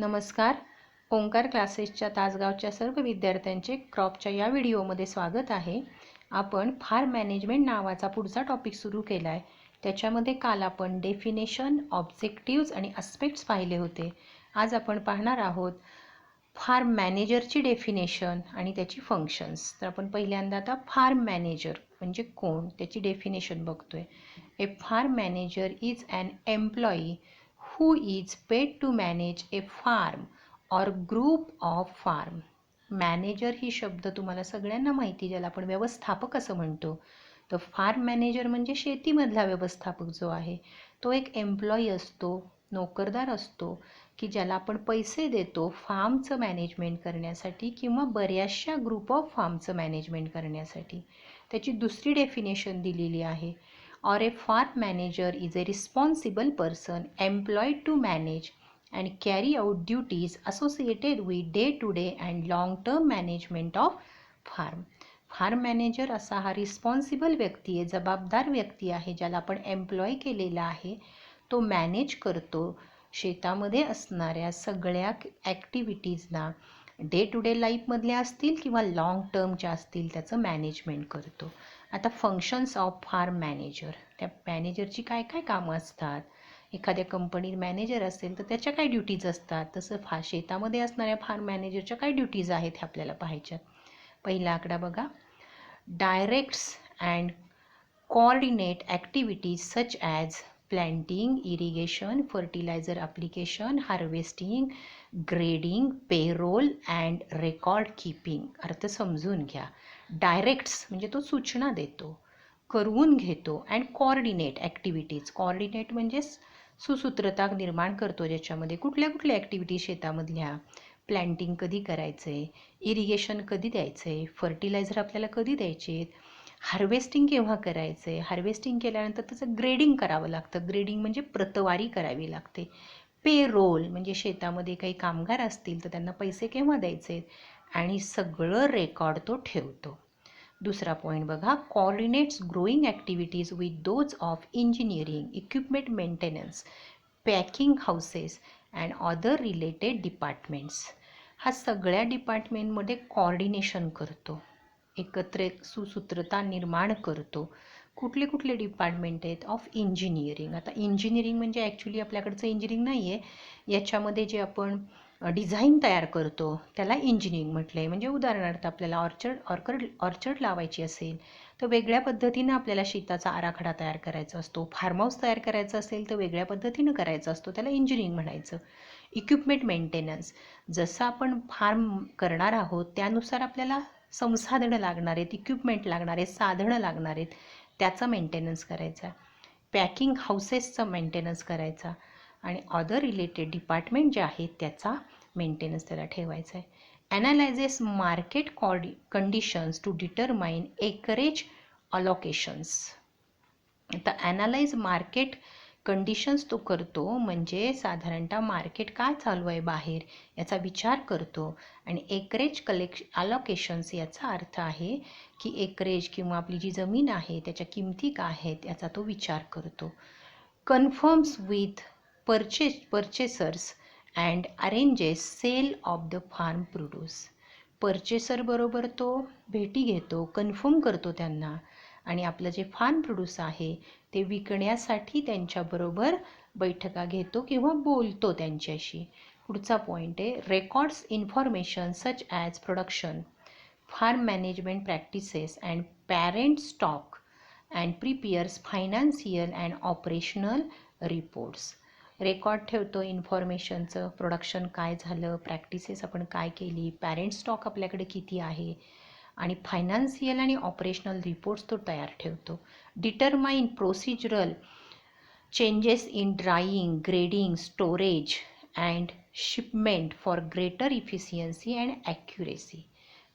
नमस्कार. ओंकार क्लासेसच्या तासगावच्या सर्व विद्यार्थ्यांचे क्रॉपच्या या व्हिडिओमध्ये स्वागत आहे. आपण फार्म मॅनेजमेंट नावाचा पुढचा टॉपिक सुरू केला आहे. त्याच्यामध्ये काल आपण डेफिनेशन, ऑब्जेक्टिव्ज आणि अस्पेक्ट्स पाहिले होते. आज आपण पाहणार आहोत फार्म मॅनेजरची डेफिनेशन आणि त्याची फंक्शन्स. तर आपण पहिल्यांदा आता फार्म मॅनेजर म्हणजे कोण त्याची डेफिनेशन बघतोय. A farm manager is an employee who is paid to manage a farm or group of farm. Manager ही शब्द तुम्हाला सगळ्यांना माहिती, ज्याला आपण व्यवस्थापक असं म्हणतो. तर फार्म मॅनेजर म्हणजे शेतीमधला व्यवस्थापक जो आहे तो एक एम्प्लॉई असतो, नोकरदार असतो, की ज्याला आपण पैसे देतो फार्मचं मॅनेजमेंट करण्यासाठी किंवा बऱ्याचशा ग्रुप ऑफ फार्मचं मॅनेजमेंट करण्यासाठी. त्याची दुसरी डेफिनेशन दिलेली आहे. Or a farm manager is a responsible person employed to manage and carry out duties associated with day-to-day and long-term management of farm. Farm manager असा हा रिस्पॉन्सिबल व्यक्ती आहे, जबाबदार व्यक्ती आहे, ज्याला आपण एम्प्लॉय केलेला आहे. तो मॅनेज करतो शेतामध्ये असणाऱ्या सगळ्या ॲक्टिव्हिटीजना, डे टू डे लाईफमधल्या असतील किंवा लाँग टर्मच्या असतील, त्याचं मॅनेजमेंट करतो. आता फंक्शन्स ऑफ फार्म मॅनेजर, त्या मॅनेजरची काय काय कामं असतात. एखाद्या कंपनीत मॅनेजर असेल तर त्याच्या काय ड्युटीज असतात, तसं शेतामध्ये असणाऱ्या फार्म मॅनेजरच्या काय ड्युटीज आहेत हे आपल्याला पाहायच्यात. पहिला आकडा बघा. Directs and coordinate activities such as planting, irrigation, fertiliser application, harvesting, grading, payroll and record keeping. अर्थ समजून घ्या. डायरेक्ट्स म्हणजे तो सूचना देतो, करून घेतो. अँड कोऑर्डिनेट ॲक्टिव्हिटीज, कोऑर्डिनेट म्हणजे सुसूत्रता निर्माण करतो, ज्याच्यामध्ये कुठल्या कुठल्या ॲक्टिव्हिटी शेतामधल्या. प्लॅन्टिंग कधी करायचं आहे, इरिगेशन कधी द्यायचं आहे, फर्टिलायझर आपल्याला कधी द्यायचे, हार्वेस्टिंग केव्हा करायचं आहे, हार्वेस्टिंग केल्यानंतर त्याचं ग्रेडिंग करावं लागतं, ग्रेडिंग म्हणजे प्रतवारी करावी लागते. पेरोल म्हणजे शेतामध्ये काही कामगार असतील तर त्यांना पैसे केव्हा द्यायचे, आणि सगळं रेकॉर्ड तो ठेवतो. दुसरा पॉईंट बघा. Coordinates growing activities with those of engineering, equipment maintenance, packing houses and other related departments. हा सगळ्या डिपार्टमेंटमध्ये कोऑर्डिनेशन करतो, एकत्र सुसूत्रता निर्माण करतो. कुठले कुठले डिपार्टमेंट आहेत? Of engineering. आता इंजिनिअरिंग म्हणजे ॲक्च्युली आपल्याकडचं इंजिनिअरिंग नाही आहे, याच्यामध्ये जे आपण डिझाईन तयार करतो त्याला इंजिनिअरिंग म्हटलं आहे. म्हणजे उदाहरणार्थ आपल्याला ऑर्चर्ड लावायची असेल तर वेगळ्या पद्धतीनं आपल्याला शेताचा आराखडा तयार करायचा असतो. फार्म हाऊस तयार करायचं असेल तर वेगळ्या पद्धतीनं करायचं असतो, त्याला इंजिनिअरिंग म्हणायचं. इक्विपमेंट मेंटेनन्स, जसं आपण फार्म करणार आहोत त्यानुसार आपल्याला संसाधनं लागणार आहेत, इक्विपमेंट लागणार आहेत, साधनं लागणार आहेत, त्याचा मेंटेनन्स करायचा. पॅकिंग हाऊसेसचा मेंटेनन्स करायचा. आणि अदर रिलेटेड डिपार्टमेंट जे आहेत त्याचा मेंटेनन्स त्याला ठेवायचा आहे. Analyses market conditions to determine acreage allocations. आता ॲनालाइज मार्केट कंडिशन्स तो करतो, म्हणजे साधारणतः मार्केट काय चालू आहे बाहेर याचा विचार करतो. आणि एकरेज अलोकेशन्स याचा अर्थ आहे की एकरेज किंवा आपली जी जमीन आहे त्याच्या किमती काय आहेत याचा तो विचार करतो. Confirms with purchasers and arranges sale of the farm produce. Purchaser बरोबर तो भेटी घेतो, कन्फर्म करतो त्यांना, आणि आपलं जे फार्म प्रोड्यूस आहे ते विकण्यासाठी त्यांच्याबरोबर बैठका घेतो किंवा बोलतो त्यांच्याशी. पुढचा पॉईंट आहे. Records information such as production, farm management practices and parent stock and prepares financial and operational reports. Record ठेवतो इन्फॉर्मेशनचं, प्रोडक्शन काय झालं, प्रॅक्टिसेस आपण काय केली, पॅरेंट स्टॉक आपल्याकडे किती आहे, आणि फायनान्शियल आणि ऑपरेशनल रिपोर्ट्स तो तयार ठेवतो. Determine procedural changes in drawing, grading, storage and shipment for greater efficiency and accuracy.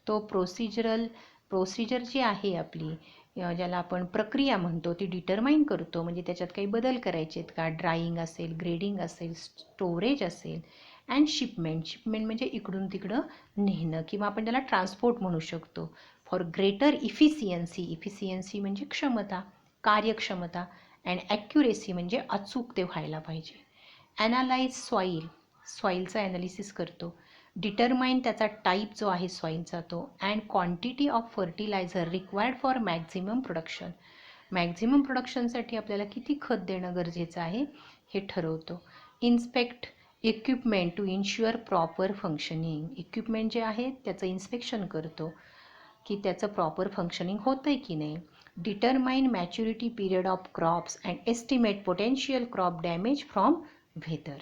तो प्रोसिजर जी आहे आपली, ज्याला आपण प्रक्रिया म्हणतो, ती डिटरमाइन करतो. म्हणजे त्याच्यात काही बदल करायचे आहेत का, ड्राईंग असेल, ग्रेडिंग असेल, स्टोरेज असेल, अँड शिपमेंट म्हणजे इकडून तिकडं नेणं किंवा आपण त्याला ट्रान्सपोर्ट म्हणू शकतो. फॉर ग्रेटर इफिशियन्सी म्हणजे क्षमता, कार्यक्षमता, अँड ॲक्युरेसी म्हणजे अचूक ते व्हायला पाहिजे. ॲनालाइज सॉईल, सॉईलचा ॲनालिसिस करतो. डिटरमाइन त्याचा टाईप जो आहे सॉईलचा तो. And quantity of fertiliser required for maximum production. Maximum प्रोडक्शनसाठी आपल्याला किती खत देणं गरजेचं आहे हे ठरवतो. Inspect equipment to ensure proper functioning. Equipment जे आहे त्याचं इन्स्पेक्शन करतो की त्याचं प्रॉपर फंक्शनिंग होतं आहे की नाही. Determine maturity period of crops and estimate potential crop damage from weather.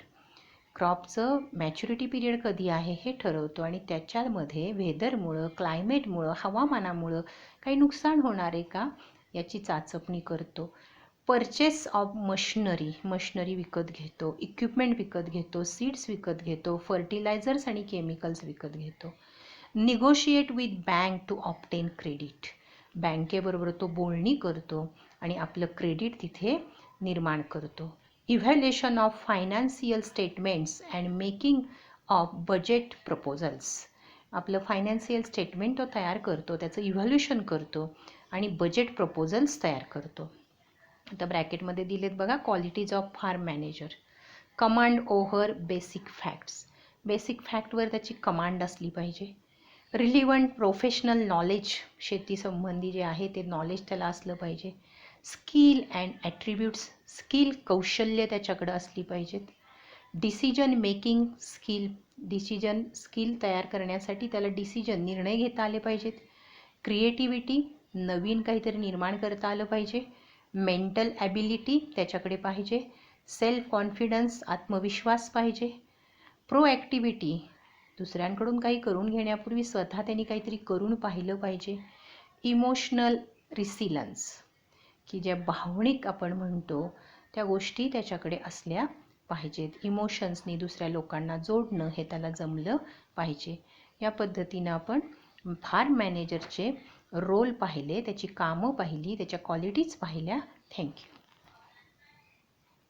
क्रॉपचं मॅच्युरिटी पिरियड कधी आहे हे ठरवतो आणि त्याच्यामध्ये वेदरमुळं, क्लायमेटमुळं, हवामानामुळं काही नुकसान होणार आहे का याची चाचपणी करतो. परचेस ऑफ मशनरी विकत घेतो, इक्विपमेंट विकत घेतो, सीड्स विकत घेतो, फर्टिलायझर्स आणि केमिकल्स विकत घेतो. Negotiate with bank to obtain credit. बँकेबरोबर तो बोलणी करतो आणि आपलं क्रेडिट तिथे निर्माण करतो. Evaluation of financial statements and making of budget proposals. आपलं फायनान्शियल स्टेटमेंट तो तयार करतो, त्याचं इव्हॅल्युएशन करतो आणि बजेट प्रपोजल्स तयार करतो. आता ब्रॅकेटमध्ये दिलेत बघा qualities of farm manager. Command over basic facts. Basic फॅक्टवर त्याची कमांड असली पाहिजे. रिलिव्हंट प्रोफेशनल नॉलेज, शेतीसंबंधी जे आहे ते नॉलेज त्याला असलं पाहिजे. स्किल अँड ॲट्रिब्यूट्स, स्किल कौशल्य त्याच्याकडं असली पाहिजेत. डिसिजन मेकिंग स्किल तयार करण्यासाठी त्याला निर्णय घेता आले पाहिजेत. क्रिएटिव्हिटी, नवीन काहीतरी निर्माण करता आलं पाहिजे. मेंटल ॲबिलिटी त्याच्याकडे पाहिजे. सेल्फ कॉन्फिडन्स, आत्मविश्वास पाहिजे. प्रोॲक्टिव्हिटी, दुसऱ्यांकडून काही करून घेण्यापूर्वी स्वतः त्यांनी काहीतरी करून पाहिलं पाहिजे. इमोशनल रिसिलन्स, की ज्या भावनिक आपण म्हणतो त्या गोष्टी त्याच्याकडे असल्या पाहिजेत. इमोशन्सनी दुसऱ्या लोकांना जोडणं हे त्याला जमलं पाहिजे. या पद्धतीनं आपण फार्म मॅनेजरचे रोल पाहिले, त्याची कामं पाहिली, त्याच्या क्वालिटीज पाहिल्या. थँक्यू.